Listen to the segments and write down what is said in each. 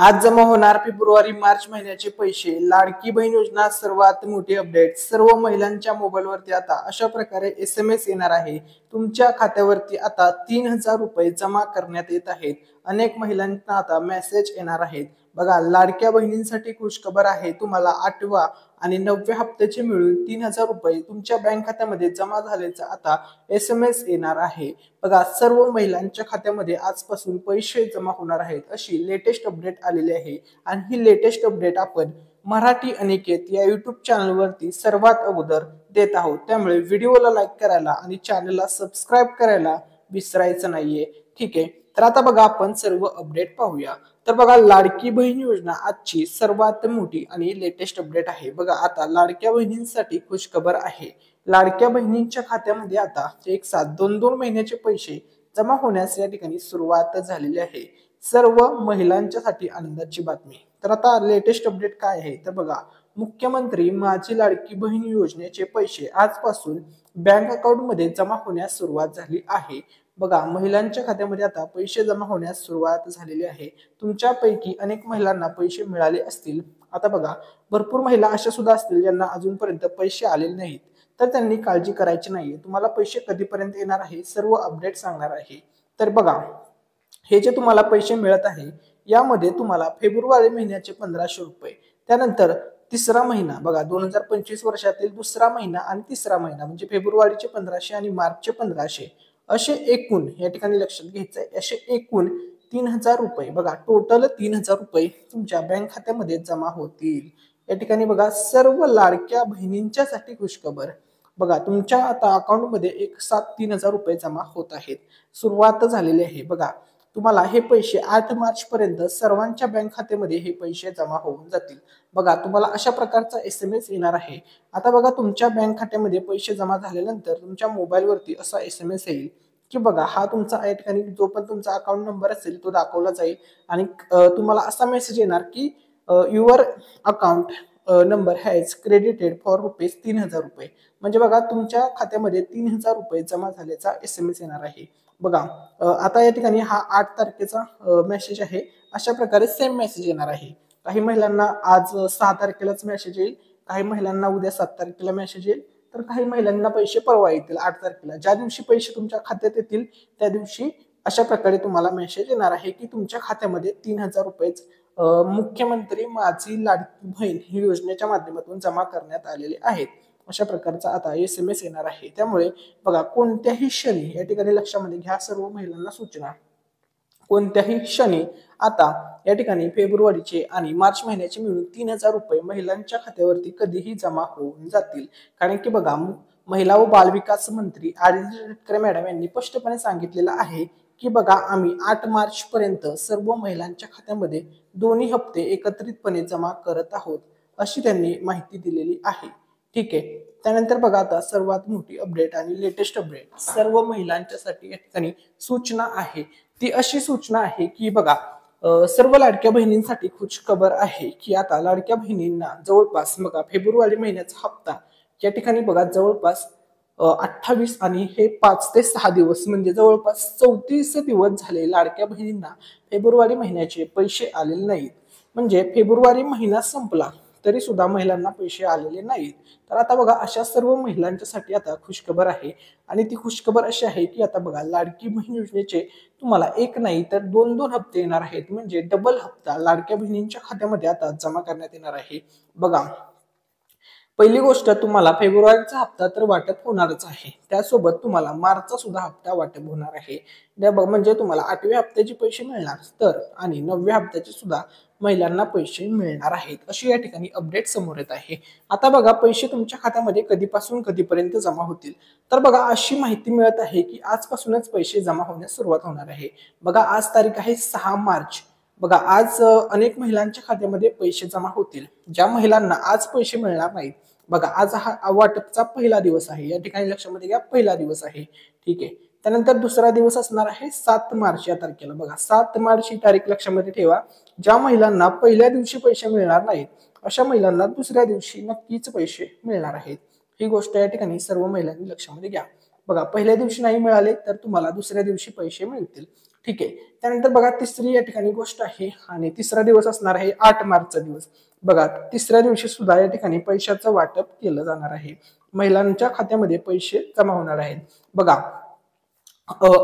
आज जमा होणार फेब्रुवारी मार्च महिन्याचे पैसे. लाडकी बहीण योजना सर्वात मोठी अपडेट. सर्व महिलांच्या मोबाईलवरती आता अशा प्रकारे SMS येणार आहे. तुमच्या खात्यावरती आता 3,000 रुपये जमा करण्यात येत आहेत. अनेक महिलांना आता मेसेज येणार आहेत. बघा, लाडक्या बहिणींसाठी खुशखबर आहे. तुम्हाला 8व्या आणि 9व्या हप्त्याचे मिळून 3,000 रुपये तुमच्या बँक खात्यामध्ये जमा झाल्याचा आता SMS येणार आहे. बघा, सर्व महिलांच्या खात्यामध्ये आजपासून पैसे जमा होणार आहेत अशी लेटेस्ट अपडेट आलेली आहे. आणि ही लेटेस्ट अपडेट आपण मराठी अनिकेत या युट्यूब चॅनलवरती सर्वात अगोदर देत आहोत. त्यामुळे व्हिडिओला लाईक करायला आणि चॅनलला सबस्क्राईब करायला विसरायचं नाहीये. ठीक आहे, तर आता बघा आपण सर्व अपडेट पाहूया. तर बघा, लाडकी बहीण योजना आजची सर्वात मोठी आणि लेटेस्ट अपडेट आहे. बघा, आता लाडक्या बहिणींसाठी खुशखबर आहे. लाडक्या बहिणींच्या खात्यामध्ये आता एक साथ 2-2 महिन्याचे पैसे जमा होण्यास या ठिकाणी सुरुवात झालेली आहे. सर्व महिलांच्यासाठी आनंदाची बातमी. तर आता लेटेस्ट अपडेट काय आहे तर बघा, मुख्यमंत्री माझी लाडकी बहीण योजनेचे पैसे आजपासून बँक अकाउंट मध्ये जमा होण्यास सुरुवात झाली आहे. बघा, महिलांच्या खात्यामध्ये आता पैसे जमा होण्यास सुरुवात झालेली आहे. तुमच्यापैकी अनेक महिलांना पैसे मिळाले असतील. आता बघा, भरपूर महिला अशा सुद्धा असतील ज्यांना अजूनपर्यंत पैसे आलेले नाहीत. तर त्यांनी काळजी करायची नाहीये. तुम्हाला पैसे कधीपर्यंत येणार आहे सर्व अपडेट सांगणार आहे. तर बघा, हे जे तुम्हाला पैसे मिळत आहे यामध्ये तुम्हाला फेब्रुवारी महिन्याचे 1,500 रुपये, त्यानंतर तिसरा महिना बघा 2025 वर्षातील दुसरा महिना आणि तिसरा महिना म्हणजे फेब्रुवारीचे 1,500 आणि मार्चचे 1,500 असे एकूण या ठिकाणी लक्षात घ्यायचंय. असे एकूण 3,000 रुपये बघा, टोटल 3,000 रुपये तुमच्या बँक खात्यामध्ये जमा होतील. या ठिकाणी बघा, सर्व लाडक्या बहिणींच्यासाठी खुशखबर. बघा, तुमच्या आता अकाउंटमध्ये एक साथ 3,000 रुपये जमा होत आहेत. सुरुवात झालेली आहे. बघा, तुम्हाला हे पैसे 8 मार्च पर्यंत सर्वांच्या बँक खात्यामध्ये हे पैसे जमा होऊन जातील. बघा, तुम्हाला अशा प्रकारचा SMS येणार आहे. आता बघा, तुमच्या बँक खात्यामध्ये पैसे जमा झाल्यानंतर तुमच्या मोबाईलवरती असा SMS येईल की बघा, हा तुमचा या ठिकाणी जो पण तुमचा अकाउंट नंबर असेल तो दाखवला जाईल आणि तुम्हाला असा मेसेज येणार की your account number has credited for ₹3,000 रुपये. म्हणजे बघा, तुमच्या खात्यामध्ये 3,000 रुपये जमा झाल्याचा SMS येणार आहे. बघा, आता या ठिकाणी हा 8 तारखेचा मेसेज आहे. अशा प्रकारे सेम मेसेज येणार आहे. काही महिलांना आज 6 तारखेलाच मेसेज येईल, काही महिलांना उद्या 7 तारखेला मेसेज येईल, तर काही महिलांना पैसे परवा येतील 8 तारखेला. ज्या दिवशी पैसे तुमच्या खात्यात येतील त्या दिवशी अशा प्रकारे तुम्हाला मेसेज येणार आहे की तुमच्या खात्यामध्ये 3,000 रुपये मुख्यमंत्री माझी लाडकी बहीण ही योजनेच्या माध्यमातून जमा करण्यात आलेले आहेत. अशा प्रकारचा आता SMS येणार आहे. त्यामुळे बघा, कोणत्याही क्षणी या ठिकाणी लक्षामध्ये घ्या सर्व महिलांना सूचना, कोणत्याही क्षणी आता या ठिकाणी फेब्रुवारीचे आणि मार्च महिन्याचे मिळून 3,000 रुपये महिलांच्या खात्यावरती कधीही जमा होऊन जातील. कारण की बघा, महिला व बालविकास मंत्री आदित्य तटकरे मॅडम यांनी स्पष्टपणे सांगितलेलं आहे की बघा, आम्ही 8 मार्च पर्यंत सर्व महिलांच्या खात्यामध्ये दोन्ही हप्ते एकत्रितपणे जमा करत आहोत अशी त्यांनी माहिती दिलेली आहे. ठीक आहे, त्यानंतर बघा, आता सर्वात मोठी अपडेट आणि लेटेस्ट अपडेट सर्व महिलांच्यासाठी या ठिकाणी सूचना आहे. ती अशी सूचना आहे की बघा, सर्व लाडक्या बहिणींसाठी खुशखबर आहे की आता लाडक्या बहिणींना जवळपास बघा फेब्रुवारी महिन्याचा हप्ता या ठिकाणी बघा जवळपास 28 आणि हे 5 ते 6 दिवस म्हणजे जवळपास 34 दिवस झाले लाडक्या बहिणींना फेब्रुवारी महिन्याचे पैसे आलेले नाहीत. म्हणजे फेब्रुवारी महिना संपला तरी सुद्धा महिलांना पैसे आलेले नाहीत. तर आता बघा, अशा सर्व महिलांच्यासाठी आता खुशखबर आहे. आणि ती खुशखबर अशी आहे की आता बघा, लाडकी बहीण योजनेचे तुम्हाला एक नाही तर 2-2 हप्ते येणार आहेत. म्हणजे डबल हप्ता लाडक्या बहिणींच्या खात्यामध्ये आता जमा करण्यात येणार आहे. बघा, पहिली गोष्ट, तुम्हाला फेब्रुवारीचा हप्ता तर वाटप होणारच आहे. त्यासोबत तुम्हाला मार्चचा सुद्धा हप्ता वाटप होणार आहे. म्हणजे तुम्हाला 8व्या हप्त्याचे पैसे मिळणार तर आणि 9व्या हप्त्याचे सुद्धा महिलांना पैसे मिळणार आहेत अशी या ठिकाणी अपडेट समोर येत आहे. आता बघा, पैसे तुमच्या खात्यामध्ये कधीपासून कधीपर्यंत जमा होतील तर बघा, अशी माहिती मिळत आहे की आजपासूनच पैसे जमा होण्यास सुरुवात होणार आहे. बघा, आज तारीख आहे 6 मार्च. बघा, आज अनेक महिलांच्या खात्यामध्ये पैसे जमा होतील. ज्या महिलांना आज पैसे मिळणार नाहीत, बघा, आज हा वाटपचा पहिला दिवस आहे. या ठिकाणी लक्षामध्ये घ्या, पहिला दिवस आहे. ठीक आहे, त्यानंतर दुसरा दिवस असणार आहे 7 मार्च या तारखेला. बघा, 7 मार्च ही तारीख लक्षामध्ये ठेवा. ज्या महिलांना पहिल्या दिवशी पैसे मिळणार नाहीत अशा महिलांना दुसऱ्या दिवशी नक्कीच पैसे मिळणार आहेत. ही गोष्ट या ठिकाणी सर्व महिलांनी लक्षामध्ये घ्या. बघा, पहिल्या दिवशी नाही मिळाले तर तुम्हाला दुसऱ्या दिवशी पैसे मिळतील. ठीक आहे. त्यानंतर बघा तिसरी या ठिकाणी गोष्ट आहे आणि तिसरा दिवस असणार आहे 8 मार्चचा दिवस. बघा तिसऱ्या दिवशी सुद्धा या ठिकाणी पैशाचं वाटप केलं जाणार आहे. महिलांच्या खात्यामध्ये पैसे जमा होणार आहेत. बघा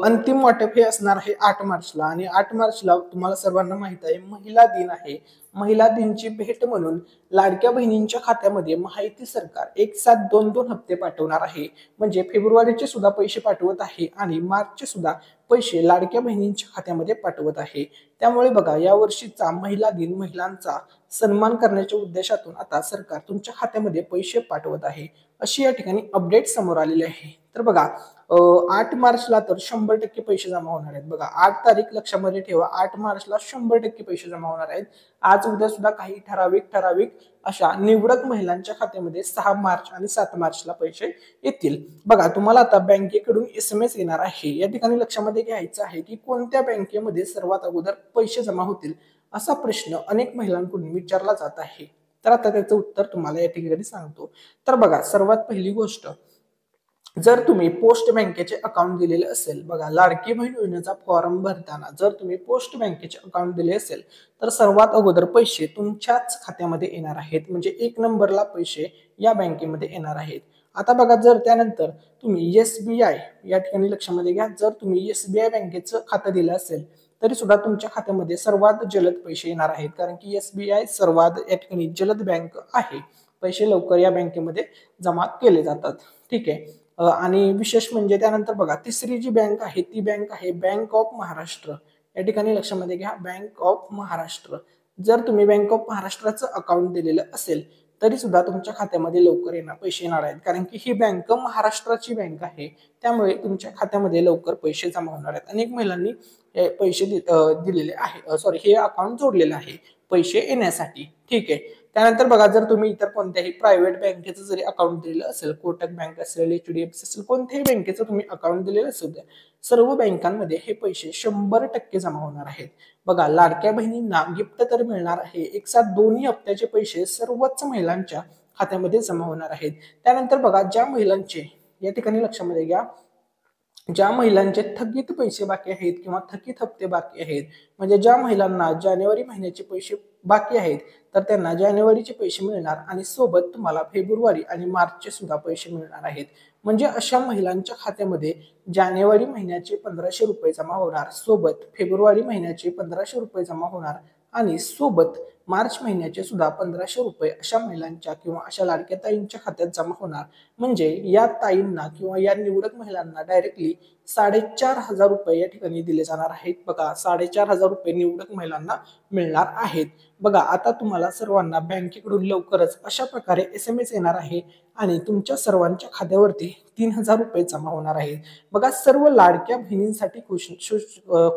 अंतिम वाटप हे असणार आहे 8 मार्चला आणि 8 मार्चला तुम्हाला सर्वांना माहित आहे महिला दिन आहे. महिला दिनची भेट म्हणून लाडक्या बहिणींच्या खात्यामध्ये माहिती सरकार एक साथ 2-2 हप्ते पाठवणार आहे. म्हणजे फेब्रुवारीचे सुद्धा पैसे पाठवत आहे आणि मार्चचे सुद्धा पैसे लाडक्या बहिणींच्या खात्यामध्ये पाठवत आहे. त्यामुळे बघा या वर्षीचा महिला दिन महिलांचा सन्मान करण्याच्या उद्देशातून आता सरकार तुमच्या खात्यामध्ये पैसे पाठवत आहे. अशी या ठिकाणी अपडेट समोर आलेली आहे. तर बघा 8 मार्चला तर 100% पैसे जमा होणार आहेत. बघा 8 तारीख लक्षामध्ये ठेवा, 8 मार्चला 100% पैसे जमा होणार आहेत. आज उद्या सुद्धा काही ठराविक अशा निवडक महिलांच्या खात्यामध्ये 6 मार्च आणि 7 मार्चला पैसे येतील. बघा तुम्हाला आता बँकेकडून SMS येणार आहे. या ठिकाणी लक्षामध्ये घ्यायचं आहे की कोणत्या बँकेमध्ये सर्वात अगोदर पैसे जमा होतील असा प्रश्न अनेक महिलांकडून विचारला जात आहे. तर आता त्याचं उत्तर तुम्हाला या ठिकाणी सांगतो. तर बघा सर्वात पहिली गोष्ट, जर तुम्ही पोस्ट बँकेचे अकाउंट दिलेले असेल, बघा लाडकी बहीण योजनेचा फॉर्म भरताना जर तुम्ही पोस्ट बँकेचे अकाउंट दिले असेल तर सर्वात अगोदर पैसे तुमच्याच खात्यामध्ये येणार आहेत. म्हणजे 1 नंबरला पैसे या बँकेमध्ये येणार आहेत. आता बघा जर त्यानंतर तुम्ही SBI या ठिकाणी लक्षामध्ये घ्या, जर तुम्ही SBI बँकेचं खातं दिलं असेल तरी सुद्धा तुमच्या खात्यामध्ये सर्वात जलद पैसे येणार आहेत. कारण की SBI सर्वात या ठिकाणी जलद बँक आहे. पैसे लवकर या बँकेमध्ये जमा केले जातात. ठीक आहे. आणि विशेष म्हणजे त्यानंतर बघा तिसरी जी बँक आहे ती बँक आहे बँक ऑफ महाराष्ट्र. या ठिकाणी लक्षामध्ये घ्या बँक ऑफ महाराष्ट्र. जर तुम्ही बँक ऑफ महाराष्ट्राचं अकाउंट दिलेलं असेल तरी सुद्धा तुमच्या खात्यामध्ये लवकर पैसे येणार आहेत. कारण की ही बँक महाराष्ट्राची बँक आहे. त्यामुळे तुमच्या खात्यामध्ये लवकर पैसे जमा होणार आहेत. अनेक महिलांनी पैसे दिलेले आहे, सॉरी हे अकाउंट जोडलेलं आहे पैसे येण्यासाठी. ठीक आहे. त्यानंतर बघा जर तुम्ही इतर कोणत्याही प्रायव्हेट बँकेचं जरी अकाउंट दिलेलं असेल, कोटक बँक असेल, HDFC असेल, कोणत्याही बँकेचं तुम्ही अकाउंट दिलेलं असेल, सर्व बँकांमध्ये हे पैसे 100% जमा होणार आहेत. बघा लाडक्या बहिणींना गिफ्ट तर मिळणार आहे. एक साथ दोन्ही हप्त्याचे पैसे सर्वच महिलांच्या खात्यामध्ये जमा होणार आहेत. त्यानंतर बघा ज्या महिलांचे या ठिकाणी लक्षामध्ये घ्या, ज्या महिलांचे थकीत पैसे बाकी आहेत किंवा थकीत हप्ते बाकी आहेत, म्हणजे ज्या महिलांना जानेवारी महिन्याचे पैसे बाकी आहेत तर त्यांना जानेवारीचे पैसे मिळणार आणि सोबत तुम्हाला फेब्रुवारी आणि मार्चचे सुद्धा पैसे मिळणार आहेत. म्हणजे अशा महिलांच्या खात्यामध्ये जानेवारी महिन्याचे 1500 रुपये जमा होणार, सोबत फेब्रुवारी महिन्याचे 1500 रुपये जमा होणार आणि सोबत मार्च महिन्याचे सुद्धा 1500 रुपये अशा महिलांच्या किंवा अशा लाडक्या ताईंच्या खात्यात जमा होणार. म्हणजे या ताईंना किंवा या निवडक महिलांना डायरेक्टली 4500 रुपये या ठिकाणी दिले जाणार आहेत. बघा 4500 रुपये निवडक महिलांना मिळणार आहेत. बघा आता तुम्हाला सर्वांना बँकेकडून लवकरच अशा प्रकारे SMS येणार आहे आणि तुमच्या सर्वांच्या खात्यावरती 3000 रुपये जमा होणार आहेत. बघा सर्व लाडक्या बहिणींसाठी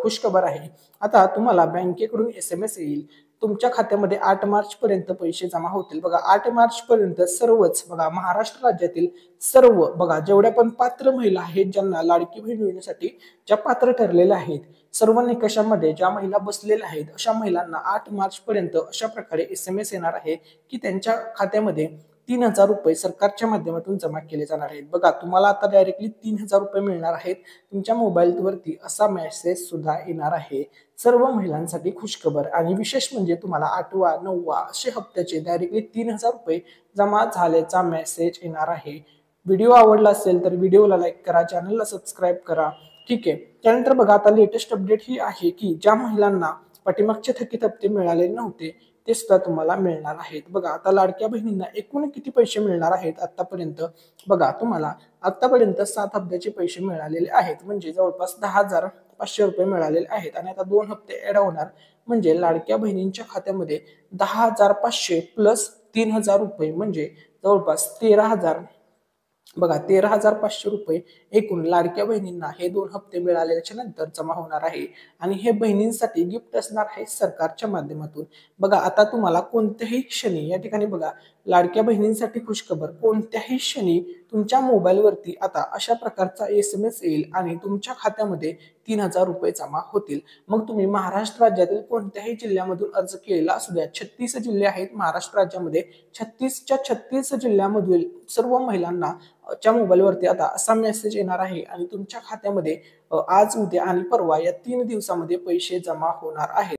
खुशखबर आहे. आता तुम्हाला बँकेकडून SMS येईल. तुमच्या खात्यामध्ये 8 मार्च पर्यंत पैसे जमा होतील. बघा 8 मार्च पर्यंत सर्वच बघा महाराष्ट्र राज्यातील सर्व बघा जेवढ्या पण पात्र महिला आहेत, ज्यांना लाडकी बहीण योजनेसाठी ज्या पात्र ठरलेल्या आहेत, सर्व निकषामध्ये ज्या महिला बसलेल्या आहेत अशा महिलांना 8 मार्च पर्यंत अशा प्रकारे SMS येणार आहे की त्यांच्या खात्यामध्ये 3000 रुपये सरकारच्या माध्यमातून जमा केले जाणार आहेत. बघा तुम्हाला आता डायरेक्टली 3000 रुपये मिळणार आहेत. तुमच्या मोबाईलवरती असा मेसेज सुद्धा येणार आहे. सर्व महिलांसाठी खुशखबर आणि विशेष म्हणजे तुम्हाला 8वा 9वा असे हप्त्याचे डायरेक्टली 3000 रुपये जमा झाल्याचा मेसेज येणार आहे. व्हिडिओ आवडला असेल तर व्हिडिओला लाईक करा, चॅनलला सबस्क्राईब करा. ठीक आहे. त्यानंतर बघा आता लेटेस्ट अपडेट ही आहे की ज्या महिलांना पाठीमागचे थकीत हप्ते मिळाले नव्हते ते सुद्धा तुम्हाला मिळणार आहेत. बघा आता लाडक्या बहिणींना एकूण किती पैसे मिळणार आहेत आतापर्यंत, बघा तुम्हाला आतापर्यंत 7 हप्त्याचे पैसे मिळालेले आहेत. म्हणजे जवळपास 10,500 रुपये मिळालेले आहेत आणि आता 2 हप्ते ऍड होणार. म्हणजे लाडक्या बहिणींच्या खात्यामध्ये 10,500 प्लस 3000 रुपये म्हणजे जवळपास 13,000, बघा 13,500 रुपये एकूण लाडक्या बहिणींना हे 2 हप्ते मिळाल्याच्या नंतर जमा होणार आहे. आणि हे बहिणींसाठी गिफ्ट असणार आहे सरकारच्या माध्यमातून. बघा आता तुम्हाला कोणत्याही क्षणी या ठिकाणी बघा लाडक्या बहिणींसाठी खुशखबर, कोणत्याही क्षणी तुमच्या मोबाईलवरती आता अशा प्रकारचा SMS येईल आणि तुमच्या खात्यामध्ये ₹3000 जमा होतील. मग तुम्ही महाराष्ट्र राज्यातील कोणत्याही जिल्ह्यामधून अर्ज केलेला असू द्या. 36 जिल्हे आहेत महाराष्ट्र राज्यामध्ये. 36च्या 36 जिल्ह्यामधील सर्व महिलांना च्या मोबाईलवरती आता असा मेसेज येणार आहे आणि तुमच्या खात्यामध्ये आज, उद्या आणि परवा या 3 दिवसामध्ये पैसे जमा होणार आहेत.